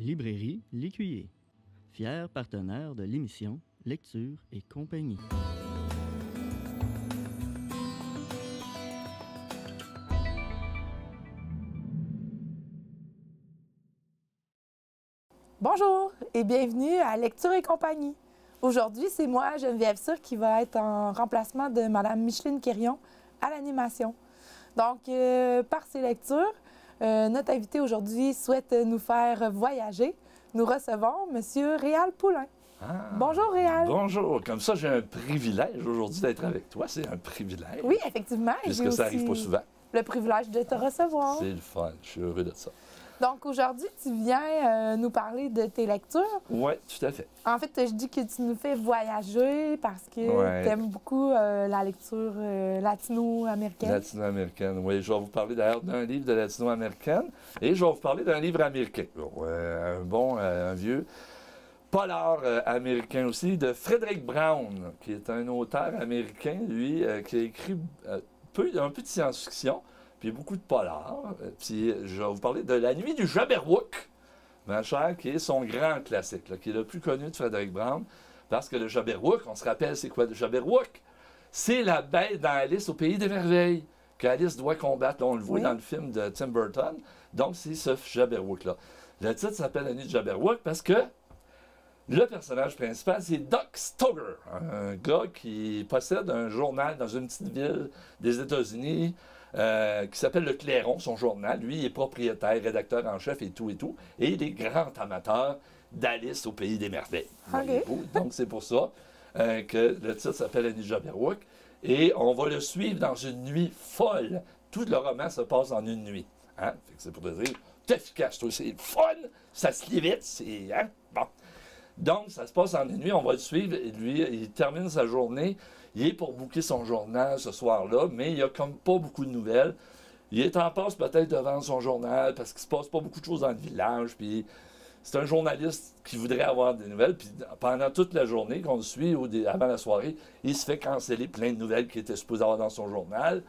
Librairie L'Écuyer, fier partenaire de l'émission Lecture et compagnie. Bonjour et bienvenue à Lecture et compagnie. Aujourd'hui, c'est moi, Geneviève Cyr, qui va être en remplacement de Mme Micheline Quirion à l'animation. Donc, par ses lectures, notre invité aujourd'hui souhaite nous faire voyager. Nous recevons M. Réal Poulain. Ah, bonjour, Réal. Bonjour. Comme ça, j'ai un privilège aujourd'hui d'être avec toi. C'est un privilège. Oui, effectivement. Puisque ça n'arrive pas souvent. Le privilège de te recevoir. C'est le fun. Je suis heureux de ça. Donc, aujourd'hui, tu viens nous parler de tes lectures. Oui, tout à fait. En fait, je dis que tu nous fais voyager parce que tu aimes beaucoup la lecture latino-américaine. Latino-américaine, oui. Je vais vous parler d'ailleurs d'un livre de latino-américaine et je vais vous parler d'un livre américain. Un vieux polar américain aussi, de Frederick Brown, qui est un auteur américain, lui, qui a écrit un peu de science-fiction, puis beaucoup de polar. Puis je vais vous parler de La Nuit du Jabberwock, ma chère, qui est son grand classique, là, qui est le plus connu de Frederick Brown, parce que le Jabberwock, on se rappelle, c'est quoi le Jabberwock? C'est la bête dans Alice au Pays des Merveilles, qu'Alice doit combattre. Là, on le voit dans le film de Tim Burton. Donc, c'est ce Jabberwock-là. Le titre s'appelle La Nuit du Jabberwock parce que le personnage principal, c'est Doc Stoger, un gars qui possède un journal dans une petite ville des États-Unis qui s'appelle Le Clairon, son journal. Lui, il est propriétaire, rédacteur en chef et tout. Et il est grand amateur d'Alice au Pays des Merveilles. Okay. Donc, c'est pour ça que le titre s'appelle La Nuit du Jabberwock. Et on va le suivre dans une nuit folle. Tout le roman se passe en une nuit. Hein? C'est pour te dire, c'est efficace, c'est fun, ça se lit vite, c'est... Hein? Bon. Donc, ça se passe en une nuit, on va le suivre. Et lui, il termine sa journée. Il est pour booker son journal ce soir-là, mais il n'y a comme pas beaucoup de nouvelles. Il est en passe peut-être devant son journal parce qu'il ne se passe pas beaucoup de choses dans le village. Puis c'est un journaliste qui voudrait avoir des nouvelles. Puis pendant toute la journée qu'on le suit, avant la soirée, il se fait canceller plein de nouvelles qu'il était supposé avoir dans son journal.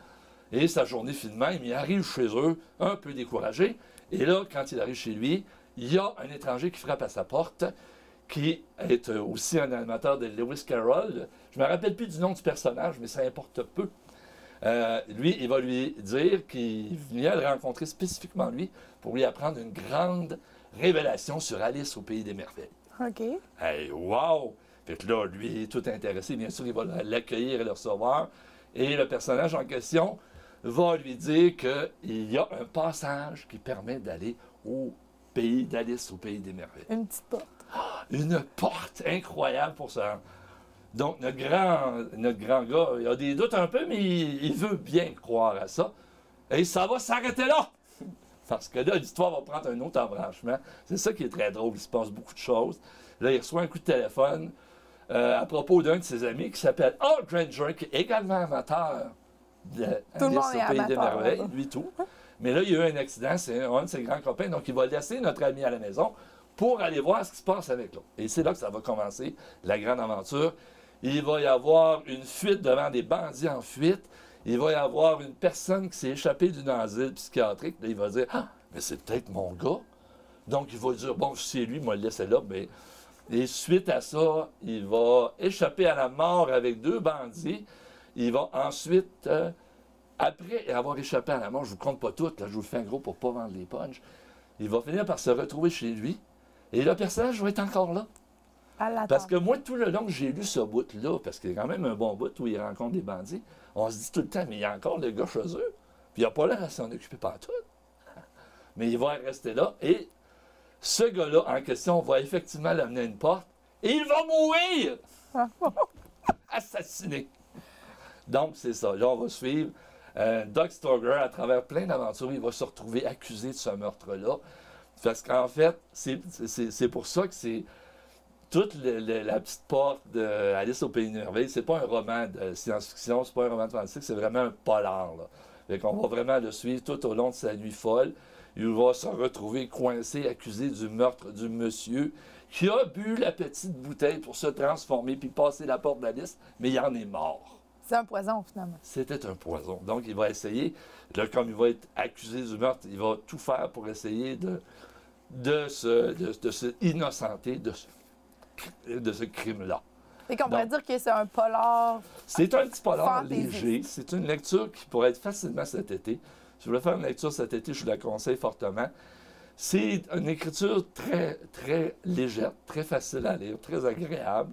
Et sa journée finalement, il arrive chez eux, un peu découragé. Et là, quand il arrive chez lui, il y a un étranger qui frappe à sa porte, qui est aussi un animateur de Lewis Carroll. Je ne me rappelle plus du nom du personnage, mais ça importe peu. Lui, il va lui dire qu'il vient le rencontrer spécifiquement, lui, pour lui apprendre une grande révélation sur Alice au Pays des Merveilles. OK. Hey, wow! Fait que là, lui, il est tout intéressé. Bien sûr, il va l'accueillir et le recevoir. Et le personnage en question va lui dire qu'il y a un passage qui permet d'aller au pays d'Alice au Pays des Merveilles. Une petite porte. Une porte incroyable pour ça. Donc, notre grand gars, il a des doutes un peu, mais il veut bien croire à ça. Et ça va s'arrêter là! Parce que là, l'histoire va prendre un autre embranchement. C'est ça qui est très drôle. Il se passe beaucoup de choses. Là, il reçoit un coup de téléphone à propos d'un de ses amis qui s'appelle Al Granger, qui est également amateur de Alice au Pays des Merveilles, lui tout. Mais là, il y a eu un accident. C'est un de ses grands copains. Donc, il va laisser notre ami à la maison pour aller voir ce qui se passe avec l'autre. Et c'est là que ça va commencer, la grande aventure. Il va y avoir une fuite devant des bandits en fuite. Il va y avoir une personne qui s'est échappée d'une asile psychiatrique. Là, il va dire « Ah, mais c'est peut-être mon gars. » Donc, il va dire « Bon, si c'est lui, il m'a laissé là. » Et suite à ça, il va échapper à la mort avec 2 bandits. Il va ensuite, après avoir échappé à la mort, je ne vous compte pas tout, là, je vous le fais en gros pour ne pas vendre les punchs, il va finir par se retrouver chez lui. Et le personnage va être encore là. Parce que moi, tout le long que j'ai lu ce bout-là, parce qu'il y a quand même un bon bout où il rencontre des bandits, on se dit tout le temps, mais il y a encore le gars chez eux. Puis il n'a pas l'air à s'en occuper partout. Mais il va rester là. Et ce gars-là, en question, va effectivement l'amener à une porte. Et il va mourir! Assassiné. Donc, c'est ça. Là, on va suivre Doc Stoger à travers plein d'aventures. Il va se retrouver accusé de ce meurtre-là. Parce qu'en fait, c'est pour ça que c'est toute la petite porte d'Alice au Pays des Merveilles. C'est pas un roman de science-fiction, c'est pas un roman de fantastique, c'est vraiment un polar. Là. Fait qu'on va vraiment le suivre tout au long de sa nuit folle. Il va se retrouver coincé, accusé du meurtre du monsieur qui a bu la petite bouteille pour se transformer puis passer la porte d'Alice, mais il en est mort. C'est un poison, finalement. C'était un poison. Donc, il va essayer, là, comme il va être accusé du meurtre, il va tout faire pour essayer de se innocenter de ce crime-là. Et qu'on pourrait dire que c'est un polar. C'est un petit polar Fantasy. léger. C'est une lecture qui pourrait être facilement cet été. Si vous voulez faire une lecture cet été, je vous la conseille fortement. C'est une écriture très, très légère, très facile à lire, très agréable.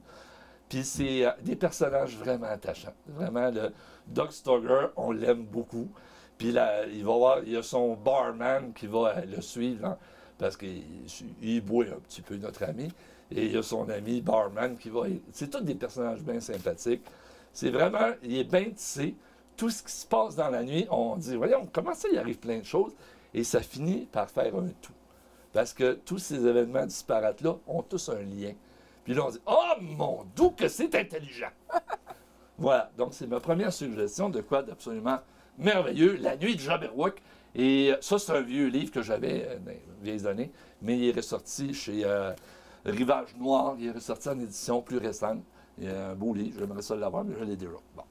Puis c'est des personnages vraiment attachants. Vraiment, le Doug Stoger, on l'aime beaucoup. Puis là, il y a son barman qui va le suivre, hein, parce qu'il boit un petit peu, notre ami. Et il y a son ami barman qui va... C'est tous des personnages bien sympathiques. C'est vraiment... Il est bien tissé. Tout ce qui se passe dans la nuit, on dit, voyons, comment ça, il arrive plein de choses? Et ça finit par faire un tout. Parce que tous ces événements disparates-là ont tous un lien. Puis là, on dit, oh mon Dieu, que c'est intelligent! Voilà, donc c'est ma première suggestion de quoi d'absolument merveilleux, La Nuit de Jabberwock. Et ça, c'est un vieux livre que j'avais dans les vieilles années, mais il est ressorti chez Rivage Noir, il est ressorti en édition plus récente. Il y a un beau livre, j'aimerais ça l'avoir, mais je l'ai déjà. Bon.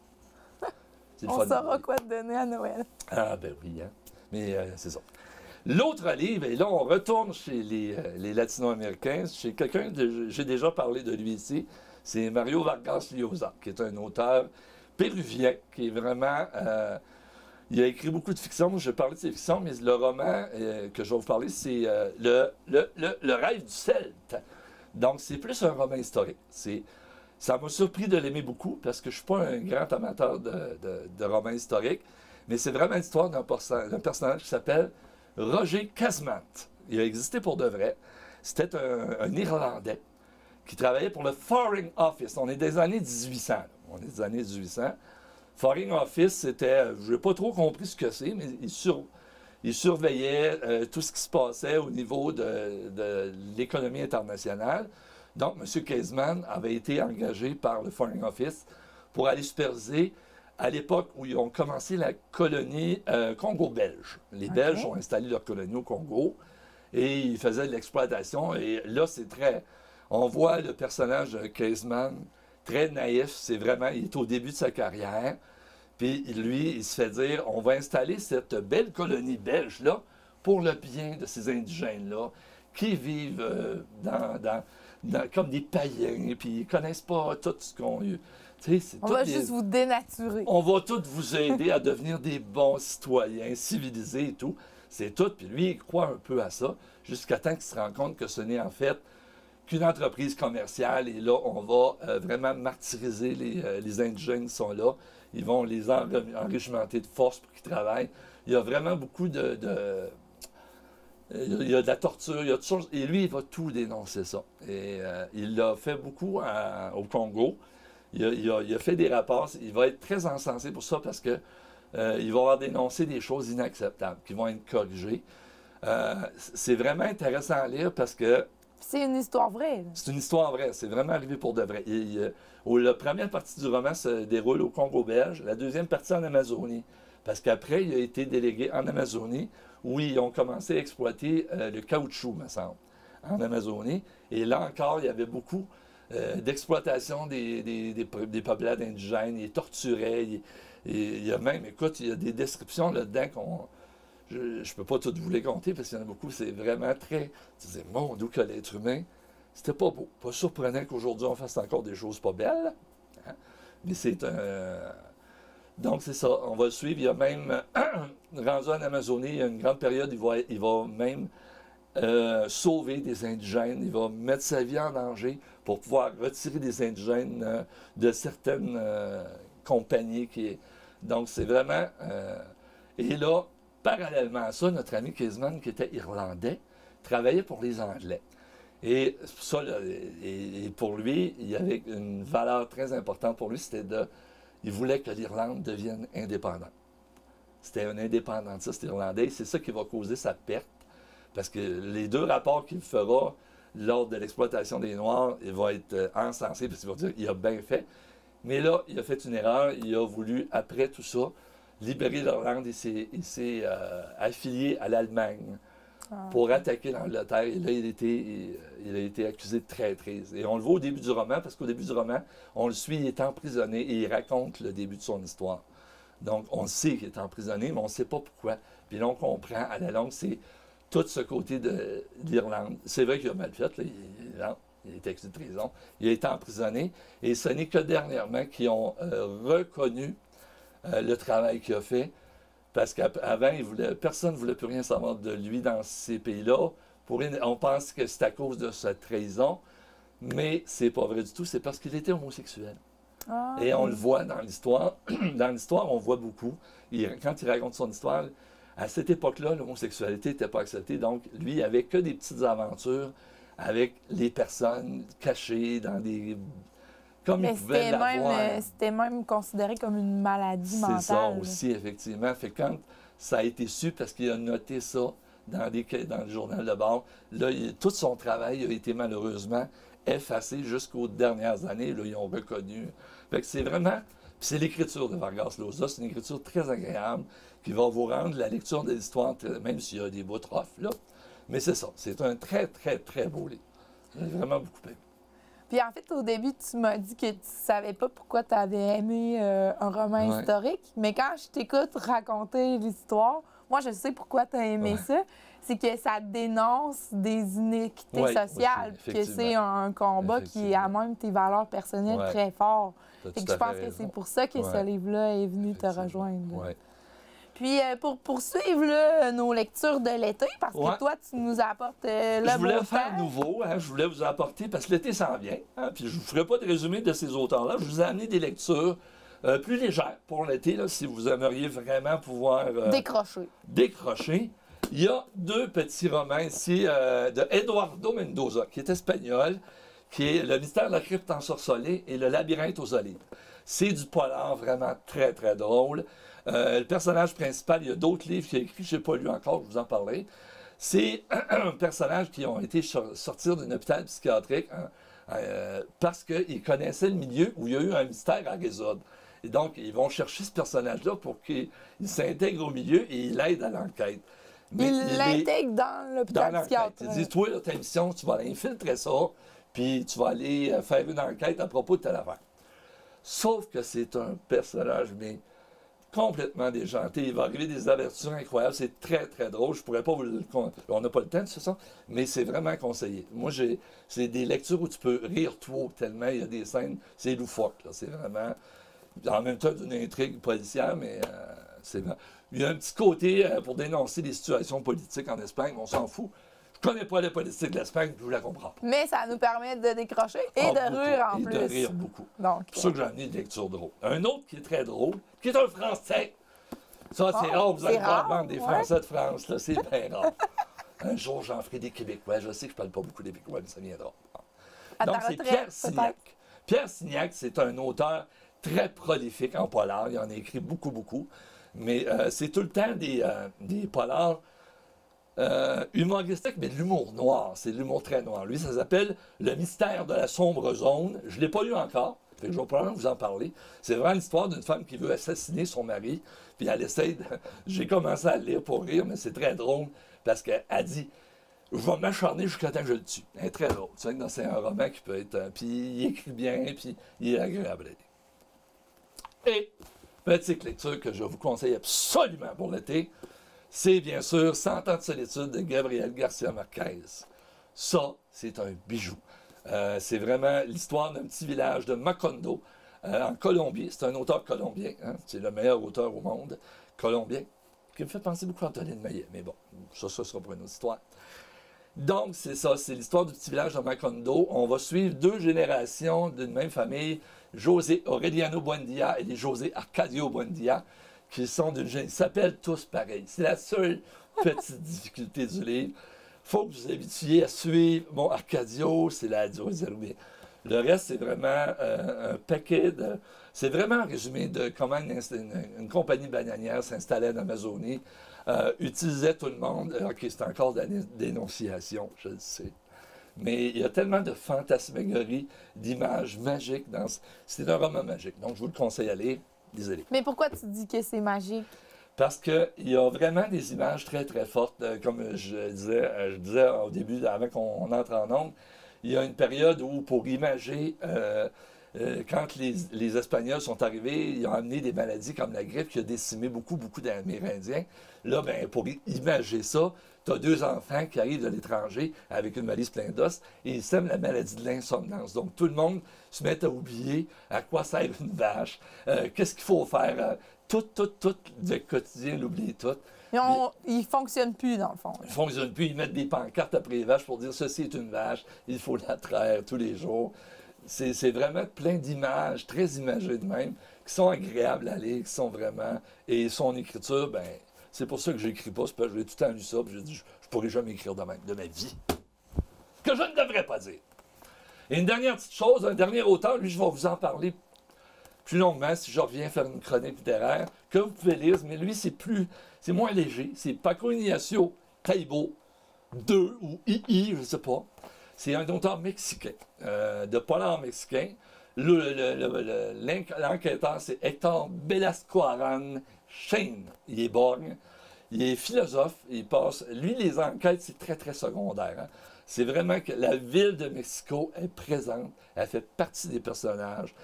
C'est le On fun. saura quoi te donner à Noël. Ah ben oui, hein? Mais c'est ça. L'autre livre, et là on retourne chez les Latino-Américains, chez quelqu'un, j'ai déjà parlé de lui ici, c'est Mario Vargas Llosa, qui est un auteur péruvien, qui est vraiment... il a écrit beaucoup de fiction, moi je vais parler de ses fictions, mais le roman que je vais vous parler, c'est le rêve du Celte. Donc c'est plus un roman historique. Ça m'a surpris de l'aimer beaucoup, parce que je ne suis pas un grand amateur de romans historiques, mais c'est vraiment l'histoire d'un personnage qui s'appelle Roger Casmant. Il a existé pour de vrai. C'était un Irlandais qui travaillait pour le Foreign Office. On est des années 1800. Là. On est des années 1800. Foreign Office, c'était... Je n'ai pas trop compris ce que c'est, mais il surveillait tout ce qui se passait au niveau de l'économie internationale. Donc, M. Casmant avait été engagé par le Foreign Office pour aller superviser à l'époque où ils ont commencé la colonie Congo-belge. Les Belges ont installé leur colonie au Congo et ils faisaient de l'exploitation. Et là, c'est très... On voit le personnage de Casmant très naïf. C'est vraiment... Il est au début de sa carrière. Puis lui, il se fait dire, on va installer cette belle colonie belge-là pour le bien de ces indigènes-là qui vivent comme des païens, puis ils ne connaissent pas tout ce qu'on a eu. On va juste vous dénaturer. On va tous vous aider à devenir des bons citoyens, civilisés et tout. C'est tout. Puis lui, il croit un peu à ça, jusqu'à temps qu'il se rend compte que ce n'est en fait qu'une entreprise commerciale. Et là, on va vraiment martyriser les indigènes qui sont là. Ils vont les enrégimenter de force pour qu'ils travaillent. Il y a vraiment beaucoup il y a de la torture, il y a toutes choses. Et lui, il va tout dénoncer ça. Et il l'a fait beaucoup au Congo. Il a fait des rapports. Il va être très encensé pour ça parce que il va avoir dénoncé des choses inacceptables qui vont être corrigées. C'est vraiment intéressant à lire parce que... C'est une histoire vraie. C'est une histoire vraie. C'est vraiment arrivé pour de vrai. La première partie du roman se déroule au Congo belge, la deuxième partie en Amazonie. Parce qu'après, il a été délégué en Amazonie où ils ont commencé à exploiter le caoutchouc, me semble, en Amazonie. Et là encore, il y avait beaucoup d'exploitation des peuplades indigènes. Ils les torturaient. Il y a même, écoute, il y a des descriptions là-dedans je ne peux pas toutes vous les compter parce qu'il y en a beaucoup. C'est vraiment très... Tu disais, mon Dieu, que l'être humain, c'était pas beau. Pas surprenant qu'aujourd'hui, on fasse encore des choses pas belles. Hein? Mais c'est un... Donc, c'est ça. On va le suivre. Il y a même, rendu en Amazonie, il y a une grande période, il va même sauver des indigènes. Il va mettre sa vie en danger pour pouvoir retirer des indigènes de certaines compagnies. Donc, c'est vraiment... Et là, parallèlement à ça, notre ami Casmant, qui était irlandais, travaillait pour les Anglais. Et ça, là, et pour lui, il y avait une valeur très importante pour lui, il voulait que l'Irlande devienne indépendante. C'était un indépendantiste irlandais. C'est ça qui va causer sa perte. Parce que les deux rapports qu'il fera lors de l'exploitation des Noirs, il va être encensé, parce qu'il va dire qu'il a bien fait. Mais là, il a fait une erreur. Il a voulu, après tout ça, libérer l'Irlande. Il s'est affilié à l'Allemagne pour attaquer l'Angleterre. Et là, il a été accusé de traîtrise. Et on le voit au début du roman, parce qu'au début du roman, on le suit, il est emprisonné et il raconte le début de son histoire. Donc, on sait qu'il est emprisonné, mais on ne sait pas pourquoi. Puis là, on comprend, à la longue, c'est tout ce côté de l'Irlande. C'est vrai qu'il a mal fait, là, il est accusé de trahison, il a été emprisonné, et ce n'est que dernièrement qu'ils ont reconnu le travail qu'il a fait, parce qu'avant, personne ne voulait plus rien savoir de lui dans ces pays-là. On pense que c'est à cause de sa trahison, mais c'est pas vrai du tout, c'est parce qu'il était homosexuel. Ah. Et on le voit dans l'histoire. Dans l'histoire, on voit beaucoup. Quand il raconte son histoire, à cette époque-là, l'homosexualité n'était pas acceptée. Donc, lui, il n'avait que des petites aventures avec les personnes cachées dans des... Comme il pouvait l'avoir. C'était même considéré comme une maladie mentale. C'est ça aussi, effectivement. Fait quand ça a été su, parce qu'il a noté ça dans le journal de bord, là, tout son travail a été malheureusement effacé jusqu'aux dernières années. Là, ils ont reconnu. Fait que c'est vraiment... C'est l'écriture de Vargas Llosa. C'est une écriture très agréable qui va vous rendre la lecture de l'histoire, même s'il y a des bouts rough, là. Mais c'est ça. C'est un très, très, très beau livre. J'ai vraiment beaucoup aimé. Puis en fait, au début, tu m'as dit que tu savais pas pourquoi tu avais aimé un roman historique. Mais quand je t'écoute raconter l'histoire, moi, je sais pourquoi tu as aimé ça. C'est que ça dénonce des inéquités sociales, puis que c'est un combat qui a même tes valeurs personnelles très fort. Et que je pense que c'est pour ça que ce livre-là est venu te rejoindre. Puis, pour poursuivre là, nos lectures de l'été, parce que toi, tu nous apportes le beau temps. Je voulais faire nouveau, je voulais vous apporter, parce que l'été s'en vient, puis je ne vous ferai pas de résumé de ces auteurs-là. Je vous ai amené des lectures plus légères pour l'été, si vous aimeriez vraiment pouvoir... décrocher. Il y a 2 petits romans ici de Eduardo Mendoza, qui est espagnol, qui est Le mystère de la crypte ensorcelée et Le labyrinthe aux olives. C'est du polar vraiment très, très drôle. Le personnage principal, il y a d'autres livres qu'il a écrits, je n'ai pas lu encore, je vous en parlerai. C'est un personnage qui ont été sortir d'un hôpital psychiatrique parce qu'ils connaissaient le milieu où il y a eu un mystère à résoudre. Et donc, ils vont chercher ce personnage-là pour qu'il s'intègre au milieu et il aide à l'enquête. Il l'intègre dans l'hôpital psychiatrique. Il dit, toi, ta mission, tu vas aller infiltrer ça, puis tu vas aller faire une enquête à propos de telle affaire. Sauf que c'est un personnage, mais complètement déjanté. Il va arriver des aventures incroyables. C'est très, très drôle. Je pourrais pas vous le... On n'a pas le temps de ça, mais c'est vraiment conseillé. Moi, c'est des lectures où tu peux rire toi tellement il y a des scènes. C'est loufoque, là. C'est vraiment... En même temps, d'une intrigue policière, mais c'est... Il y a un petit côté pour dénoncer les situations politiques en Espagne. On s'en fout. Je connais pas la politique de l'Espagne, je ne la comprends pas. Mais ça nous permet de décrocher et de rire en plus. Et de rire beaucoup. Donc, c'est pour ça que j'ai amené une lecture drôle. Un autre qui est très drôle, qui est un Français. Ça, c'est rare, vous allez pas vendre des Français de France, là, c'est bien rare. Un jour, j'en ferai des Québécois. Je sais que je parle pas beaucoup des Québécois, mais ça viendra. Donc, c'est Pierre Signac. Pierre Signac, c'est un auteur très prolifique en polar. Il en a écrit beaucoup, beaucoup. Mais c'est tout le temps des polars humoristiques, mais de l'humour noir. C'est de l'humour très noir. Lui, ça s'appelle Le mystère de la sombre zone. Je ne l'ai pas lu encore. Fait que je vais probablement vous en parler. C'est vraiment l'histoire d'une femme qui veut assassiner son mari. Puis elle essaie de... J'ai commencé à le lire pour rire, mais c'est très drôle parce qu'elle dit « Je vais m'acharner jusqu'à temps que je le tue ». Elle est très drôle. Tu sais que c'est un roman qui peut être... puis il écrit bien, puis il est agréable à lire. Et petite lecture que je vous conseille absolument pour l'été, c'est bien sûr 100 ans de solitude de Gabriel Garcia Marquez. Ça, c'est un bijou. C'est vraiment l'histoire d'un petit village de Macondo, en Colombie. C'est un auteur colombien, hein? C'est le meilleur auteur au monde, colombien, qui me fait penser beaucoup à Antonin Maillet. Mais bon, ça sera pour une autre histoire. Donc, c'est ça, c'est l'histoire du petit village de Macondo. On va suivre 2 générations d'une même famille, José Aureliano Buendia et les José Arcadio Buendia, qui sont d'une génération. Ils s'appellent tous pareil. C'est la seule petite difficulté du livre. Il faut que vous vous habituiez à suivre. Bon, Arcadio, c'est la José. Le reste, c'est vraiment un paquet de... C'est vraiment un résumé de comment une compagnie bananière s'installait en Amazonie, utilisait tout le monde. OK, c'est encore de la dénonciation, je le sais. Mais il y a tellement de fantasmagorie, d'images magiques dans... C'est un roman magique, donc je vous le conseille à lire. Désolé. Mais pourquoi tu dis que c'est magique? Parce qu'il y a vraiment des images très, très fortes. Comme je disais au début, avant qu'on entre en ondes, il y a une période où, pour imager Quand les Espagnols sont arrivés, ils ont amené des maladies comme la grippe qui a décimé beaucoup d'Amérindiens. Là, ben, pour imager ça, tu as 2 enfants qui arrivent de l'étranger avec une valise pleine d'os et ils sèment la maladie de l'insomnance. Donc, tout le monde se met à oublier à quoi sert une vache, qu'est-ce qu'il faut faire. Tout le quotidien, l'oublie tout. Ils ne fonctionnent plus, dans le fond. Ils ne fonctionnent plus. Ils mettent des pancartes après les vaches pour dire « ceci est une vache, il faut la traire tous les jours ». C'est vraiment plein d'images, très imagées de même, qui sont agréables à lire, qui sont vraiment... Et son écriture, ben c'est pour ça que je n'écris pas, c'est parce que j'ai tout le temps lu ça, puis j'ai dit, je ne pourrai jamais écrire de même, de ma vie. Que je ne devrais pas dire. Et une dernière petite chose, un dernier auteur, lui, je vais vous en parler plus longuement si je reviens faire une chronique littéraire, que vous pouvez lire, mais lui, c'est moins léger. C'est Paco Ignacio Taibo 2 ou II, je ne sais pas. C'est un auteur mexicain, de polar mexicain. L'enquêteur, c'est Héctor Velasco Aran Shane. Il est borgne, il est philosophe, il passe... Lui, les enquêtes, c'est très, très secondaire. Hein? C'est vraiment que la ville de Mexico est présente, elle fait partie des personnages.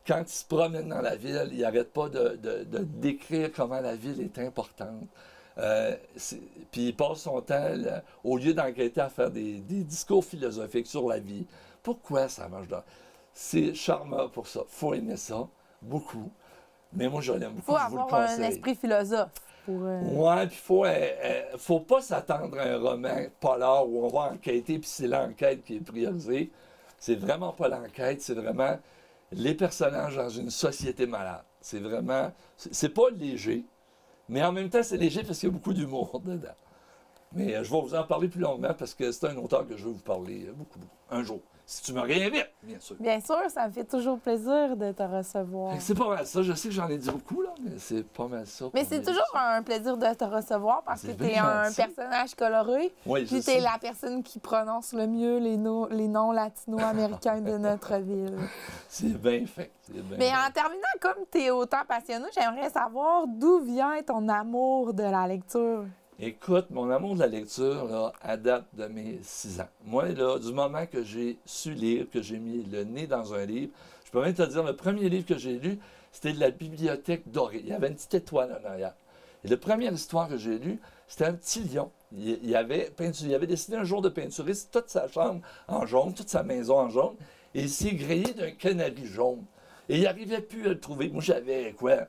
Quand il se promène dans la ville, il n'arrête pas de décrire comment la ville est importante. Puis il passe son temps, au lieu d'enquêter, à faire des discours philosophiques sur la vie. Pourquoi ça marche dans... C'est charmant pour ça. Il faut aimer ça, beaucoup. Mais moi, je l'aime beaucoup, je vous le conseille. Il faut avoir un esprit philosophe. Ouais, puis faut pas s'attendre à un roman polar où on va enquêter, puis c'est l'enquête qui est priorisée. C'est vraiment pas l'enquête, c'est vraiment les personnages dans une société malade. C'est vraiment... C'est pas léger, mais en même temps, c'est léger parce qu'il y a beaucoup d'humour dedans. Mais je vais vous en parler plus longuement parce que c'est un auteur que je veux vous parler beaucoup, un jour. Si tu me réinvites, bien sûr. Bien sûr, ça me fait toujours plaisir de te recevoir. C'est pas mal ça. Je sais que j'en ai dit beaucoup, là, mais c'est pas mal ça. Mais c'est toujours un plaisir de te recevoir parce que tu es un personnage coloré. Oui, puis tu es la personne qui prononce le mieux les noms latino-américains de notre ville. C'est bien fait. Mais en terminant, comme tu es autant passionné, j'aimerais savoir d'où vient ton amour de la lecture. Écoute, mon amour de la lecture, là, à date de mes 6 ans. Moi, là, du moment que j'ai su lire, que j'ai mis le nez dans un livre, je peux même te dire, le premier livre que j'ai lu, c'était de la Bibliothèque dorée. Il y avait une petite étoile en arrière. Et la première histoire que j'ai lue, c'était un petit lion. Il avait décidé un jour de peinturer toute sa chambre en jaune, toute sa maison en jaune, et il s'est grillé d'un canari jaune. Et il n'arrivait plus à le trouver. Moi, j'avais quoi?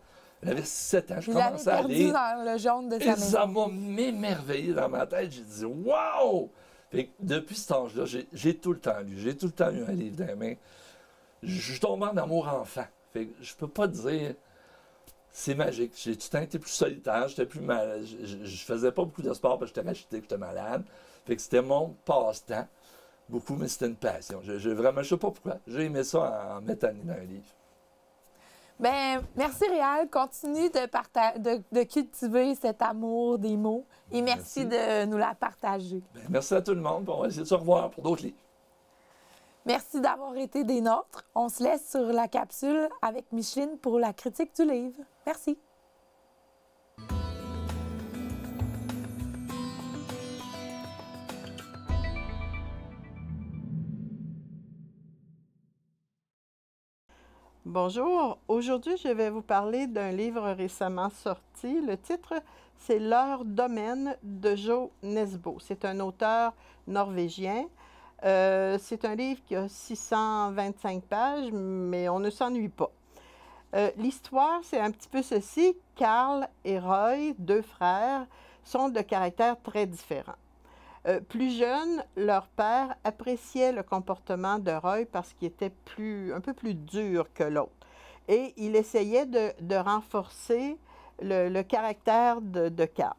J'avais 7 ans, je commençais à lire. Dans le jaune de sa maison. Ça m'a émerveillé dans ma tête. J'ai dit « Wow! » Depuis cet âge-là, j'ai tout le temps lu. J'ai tout le temps eu un livre dans les mains. Je suis tombé en amour enfant. Fait que je peux pas dire... C'est magique. J'ai tout le temps été plus solitaire. J'étais plus malade. Je faisais pas beaucoup de sport parce que j'étais racheté, j'étais malade. Fait que c'était mon passe-temps. Beaucoup, mais c'était une passion. Vraiment, je sais pas pourquoi. J'ai aimé ça en mettant dans un livre. Bien, merci Réal. Continue de cultiver cet amour des mots et merci de nous la partager. Bien, merci à tout le monde. On va essayer de se revoir pour d'autres livres. Merci d'avoir été des nôtres. On se laisse sur la capsule avec Micheline pour la critique du livre. Merci. Bonjour, aujourd'hui je vais vous parler d'un livre récemment sorti. Le titre, c'est Leur domaine de Jo Nesbø. C'est un auteur norvégien. C'est un livre qui a 625 pages, mais on ne s'ennuie pas. L'histoire, c'est un petit peu ceci. Karl et Roy, 2 frères, sont de caractères très différents. Plus jeune, leur père appréciait le comportement de Roy parce qu'il était un peu plus dur que l'autre. Et il essayait de renforcer le caractère de Karl.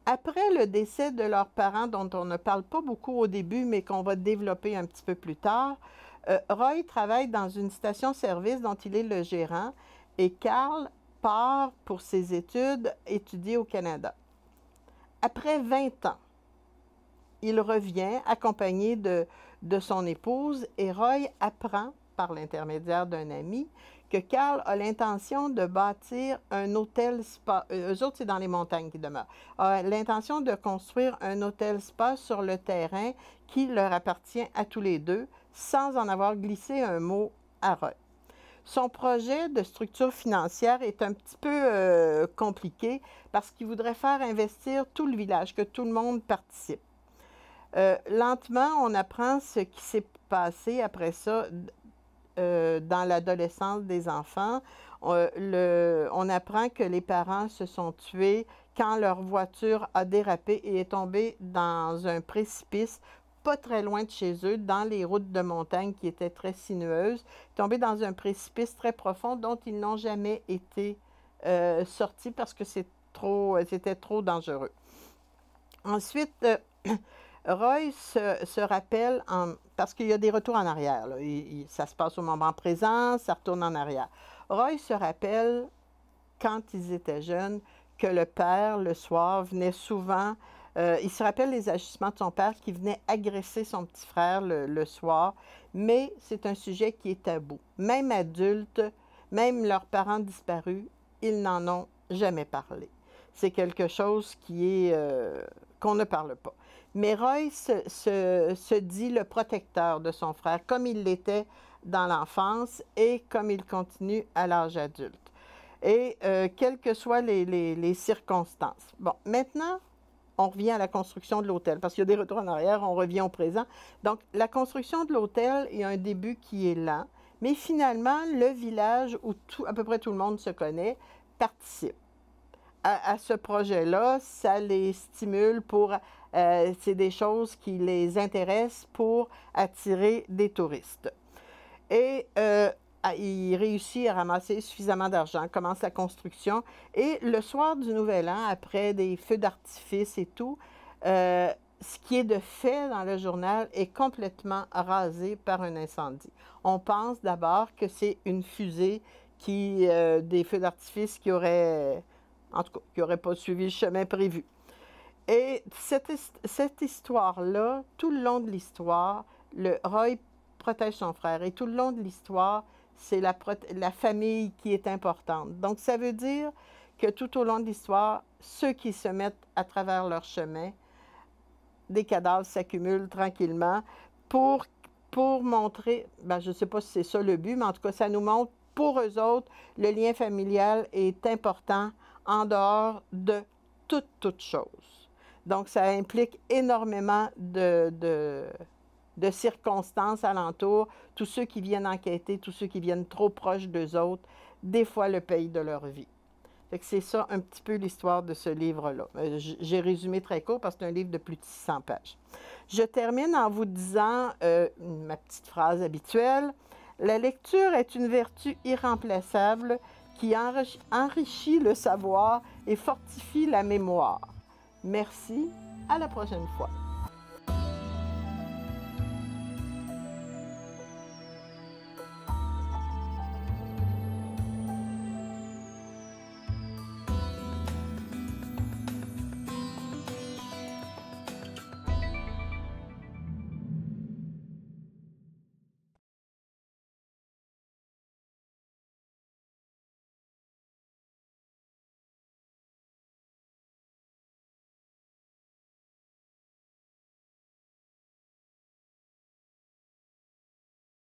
Après le décès de leurs parents, dont on ne parle pas beaucoup au début, mais qu'on va développer un petit peu plus tard, Roy travaille dans une station-service dont il est le gérant et Karl part pour ses études étudier au Canada. Après 20 ans, il revient accompagné de son épouse et Roy apprend, par l'intermédiaire d'un ami, que Karl a l'intention de bâtir un hôtel-spa. Eux autres, c'est dans les montagnes qu'ils demeurent. A l'intention de construire un hôtel-spa sur le terrain qui leur appartient à tous les deux, sans en avoir glissé un mot à Roy. Son projet de structure financière est un petit peu compliqué parce qu'il voudrait faire investir tout le village, que tout le monde participe. Lentement, on apprend ce qui s'est passé après ça dans l'adolescence des enfants. On apprend que les parents se sont tués quand leur voiture a dérapé et est tombée dans un précipice pas très loin de chez eux, dans les routes de montagne qui étaient très sinueuses, tombés dans un précipice très profond dont ils n'ont jamais été sortis parce que c'était trop dangereux. Ensuite, Roy se rappelle, parce qu'il y a des retours en arrière, là. Ça se passe au moment présent, ça retourne en arrière. Roy se rappelle, quand ils étaient jeunes, que le père, le soir, venait souvent... il se rappelle les agissements de son père qui venait agresser son petit frère le soir, mais c'est un sujet qui est tabou. Même adultes, même leurs parents disparus, ils n'en ont jamais parlé. C'est quelque chose qu'on ne parle pas. Mais Roy se dit le protecteur de son frère, comme il l'était dans l'enfance et comme il continue à l'âge adulte. Et quelles que soient les circonstances. Bon, maintenant, on revient à la construction de l'hôtel, parce qu'il y a des retours en arrière, on revient au présent. Donc, la construction de l'hôtel, il y a un début qui est lent, mais finalement, le village où à peu près tout le monde se connaît participe à ce projet-là. Ça les stimule c'est des choses qui les intéressent pour attirer des touristes. Et il réussit à ramasser suffisamment d'argent, commence la construction. Et le soir du Nouvel An, après des feux d'artifice et tout, ce qui est de fait dans le journal est complètement rasé par un incendie. On pense d'abord que c'est une fusée des feux d'artifice qui auraient pas suivi le chemin prévu. Et cette histoire-là, tout le long de l'histoire, Roy protège son frère. Et tout le long de l'histoire, c'est la famille qui est importante. Donc, ça veut dire que tout au long de l'histoire, ceux qui se mettent à travers leur chemin, des cadavres s'accumulent tranquillement pour montrer, je ne sais pas si c'est ça le but, mais en tout cas, ça nous montre, pour eux autres, le lien familial est important en dehors de toute chose. Donc, ça implique énormément de circonstances alentour. Tous ceux qui viennent enquêter, tous ceux qui viennent trop proches d'eux autres, des fois le pays de leur vie. C'est ça un petit peu l'histoire de ce livre-là. J'ai résumé très court parce que c'est un livre de plus de 600 pages. Je termine en vous disant ma petite phrase habituelle. La lecture est une vertu irremplaçable qui enrichit le savoir et fortifie la mémoire. Merci, à la prochaine fois.